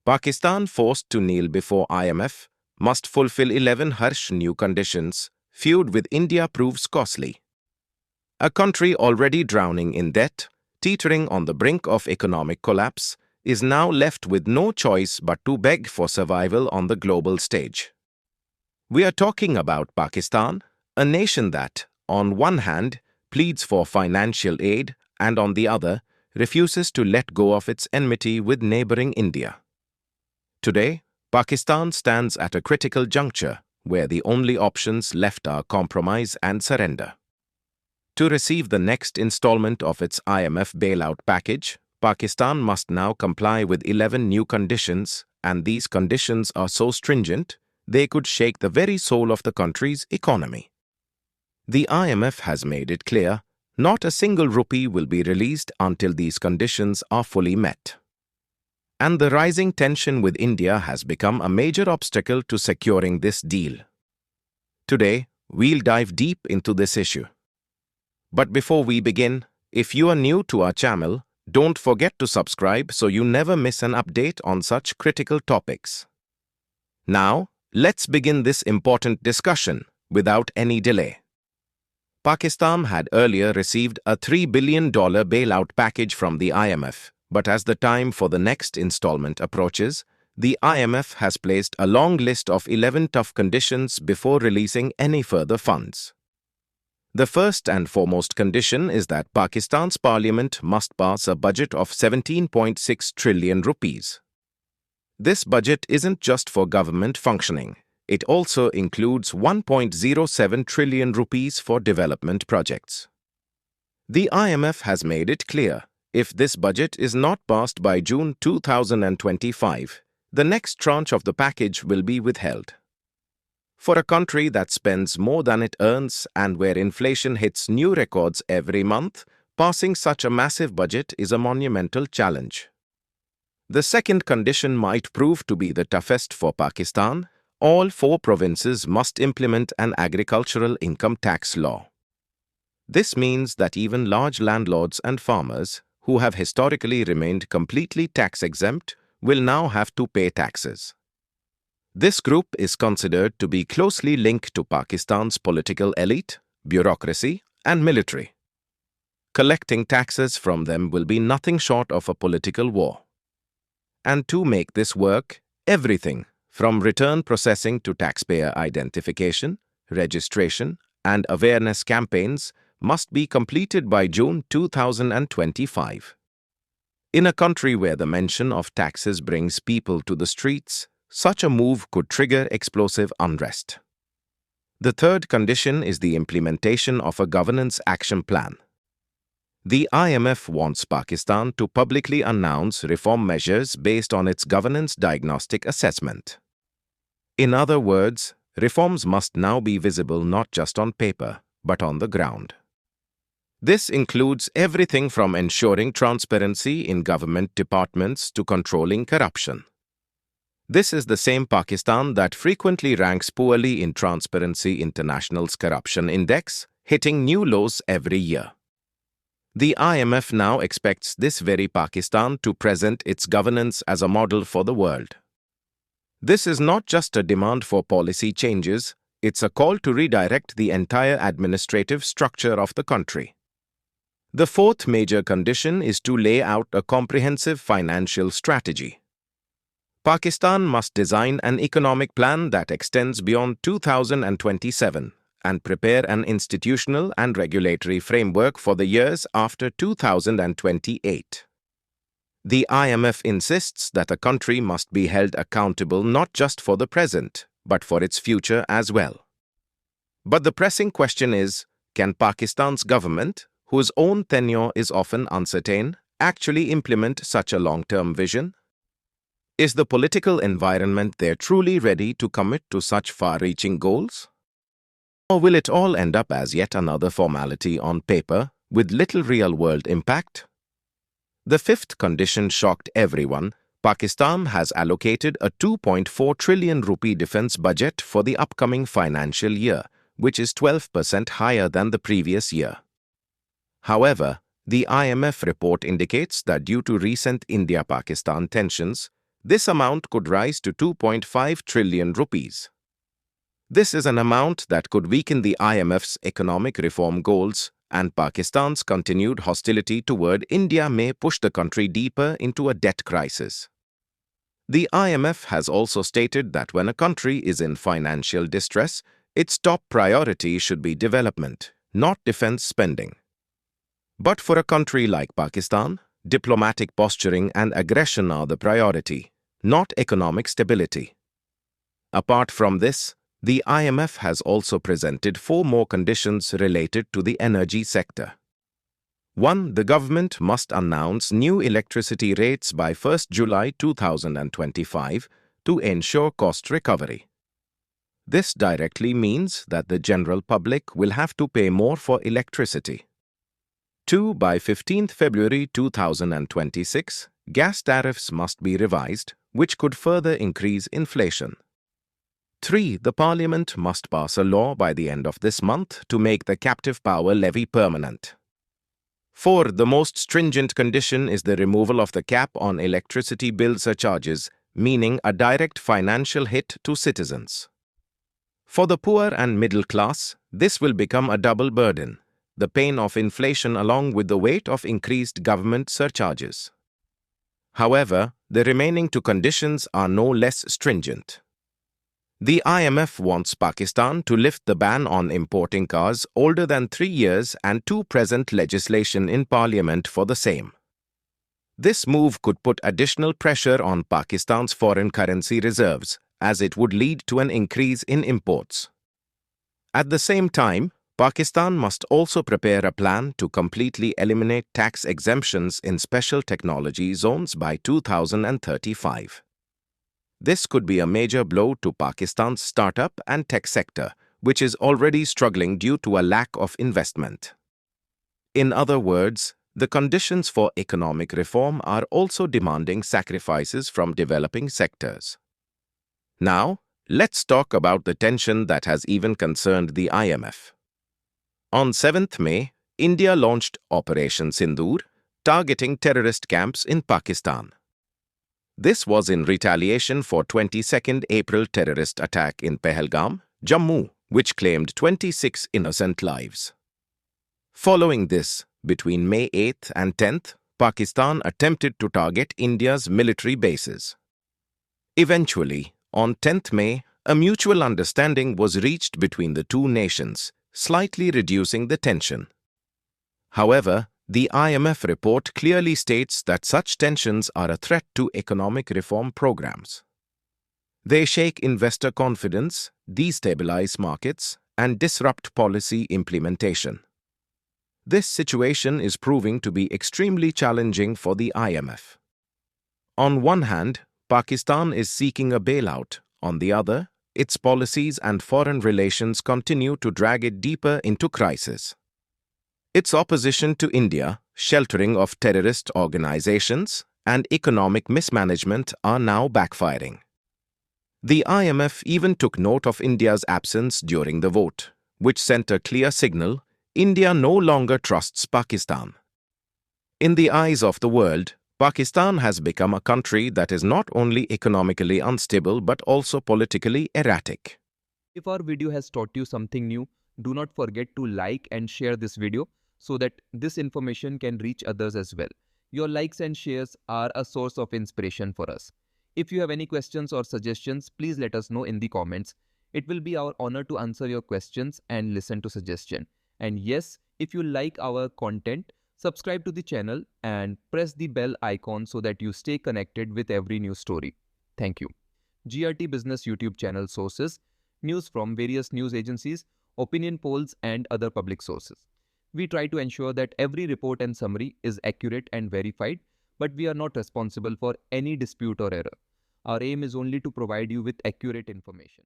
Pakistan, forced to kneel before IMF, must fulfill 11 harsh new conditions. Feud with India proves costly. A country already drowning in debt, teetering on the brink of economic collapse, is now left with no choice but to beg for survival on the global stage. We are talking about Pakistan, a nation that, on one hand, pleads for financial aid and on the other, refuses to let go of its enmity with neighboring India. Today, Pakistan stands at a critical juncture where the only options left are compromise and surrender. To receive the next installment of its IMF bailout package, Pakistan must now comply with 11 new conditions, and these conditions are so stringent they could shake the very soul of the country's economy. The IMF has made it clear, not a single rupee will be released until these conditions are fully met. And the rising tension with India has become a major obstacle to securing this deal. Today, we'll dive deep into this issue. But before we begin, if you are new to our channel, don't forget to subscribe so you never miss an update on such critical topics. Now, let's begin this important discussion without any delay. Pakistan had earlier received a $3 billion bailout package from the IMF, but as the time for the next installment approaches, the IMF has placed a long list of 11 tough conditions before releasing any further funds. The first and foremost condition is that Pakistan's parliament must pass a budget of 17.6 trillion rupees. This budget isn't just for government functioning. It also includes 1.07 trillion rupees for development projects. The IMF has made it clear, if this budget is not passed by June 2025, the next tranche of the package will be withheld. For a country that spends more than it earns and where inflation hits new records every month, passing such a massive budget is a monumental challenge. The second condition might prove to be the toughest for Pakistan. All 4 provinces must implement an agricultural income tax law. This means that even large landlords and farmers, who have historically remained completely tax-exempt, will now have to pay taxes. This group is considered to be closely linked to Pakistan's political elite, bureaucracy, and military. Collecting taxes from them will be nothing short of a political war. And to make this work, everything, from return processing to taxpayer identification, registration, and awareness campaigns, must be completed by June 2025. In a country where the mention of taxes brings people to the streets, such a move could trigger explosive unrest. The third condition is the implementation of a governance action plan. The IMF wants Pakistan to publicly announce reform measures based on its governance diagnostic assessment. In other words, reforms must now be visible not just on paper, but on the ground. This includes everything from ensuring transparency in government departments to controlling corruption. This is the same Pakistan that frequently ranks poorly in Transparency International's corruption index, hitting new lows every year. The IMF now expects this very Pakistan to present its governance as a model for the world. This is not just a demand for policy changes, it's a call to redirect the entire administrative structure of the country. The fourth major condition is to lay out a comprehensive financial strategy. Pakistan must design an economic plan that extends beyond 2027 and prepare an institutional and regulatory framework for the years after 2028. The IMF insists that a country must be held accountable not just for the present, but for its future as well. But the pressing question is, can Pakistan's government, whose own tenure is often uncertain, actually implement such a long-term vision? Is the political environment there truly ready to commit to such far-reaching goals? Or will it all end up as yet another formality on paper with little real-world impact? The fifth condition shocked everyone. Pakistan has allocated a 2.4 trillion rupee defense budget for the upcoming financial year, which is 12% higher than the previous year. However, the IMF report indicates that due to recent India-Pakistan tensions, This amount could rise to 2.5 trillion rupees. This is an amount that could weaken the IMF's economic reform goals, and Pakistan's continued hostility toward India may push the country deeper into a debt crisis. The IMF has also stated that when a country is in financial distress, its top priority should be development, not defense spending. But for a country like Pakistan, diplomatic posturing and aggression are the priority, not economic stability. Apart from this, the IMF has also presented 4 more conditions related to the energy sector. 1. The government must announce new electricity rates by 1st July 2025 to ensure cost recovery. This directly means that the general public will have to pay more for electricity. 2. By 15th February 2026, gas tariffs must be revised, which could further increase inflation. 3. The Parliament must pass a law by the end of this month to make the captive power levy permanent. 4. The most stringent condition is the removal of the cap on electricity bill surcharges, meaning a direct financial hit to citizens. For the poor and middle class, this will become a double burden, the pain of inflation along with the weight of increased government surcharges. However, the remaining 2 conditions are no less stringent. The IMF wants Pakistan to lift the ban on importing cars older than 3 years and to present legislation in Parliament for the same. This move could put additional pressure on Pakistan's foreign currency reserves, as it would lead to an increase in imports. At the same time, Pakistan must also prepare a plan to completely eliminate tax exemptions in special technology zones by 2035. This could be a major blow to Pakistan's startup and tech sector, which is already struggling due to a lack of investment. In other words, the conditions for economic reform are also demanding sacrifices from developing sectors. Now, let's talk about the tension that has even concerned the IMF. On 7th May, India launched Operation Sindoor, targeting terrorist camps in Pakistan. This was in retaliation for 22nd April terrorist attack in Pahalgam, Jammu, which claimed 26 innocent lives. Following this, between May 8th and 10th, Pakistan attempted to target India's military bases. Eventually, on 10th May, a mutual understanding was reached between the 2 nations, slightly reducing the tension. However, the IMF report clearly states that such tensions are a threat to economic reform programs. They shake investor confidence, destabilize markets, and disrupt policy implementation. This situation is proving to be extremely challenging for the IMF. On one hand, Pakistan is seeking a bailout. On the other, its policies and foreign relations continue to drag it deeper into crisis. Its opposition to India, sheltering of terrorist organizations, and economic mismanagement are now backfiring. The IMF even took note of India's absence during the vote, which sent a clear signal: India no longer trusts Pakistan. In the eyes of the world, Pakistan has become a country that is not only economically unstable but also politically erratic. If our video has taught you something new, do not forget to like and share this video so that this information can reach others as well. Your likes and shares are a source of inspiration for us. If you have any questions or suggestions, please let us know in the comments. It will be our honor to answer your questions and listen to suggestions. And yes, if you like our content, subscribe to the channel and press the bell icon so that you stay connected with every new story. Thank you. GRT Business YouTube channel sources: news from various news agencies, opinion polls, and other public sources. We try to ensure that every report and summary is accurate and verified, but we are not responsible for any dispute or error. Our aim is only to provide you with accurate information.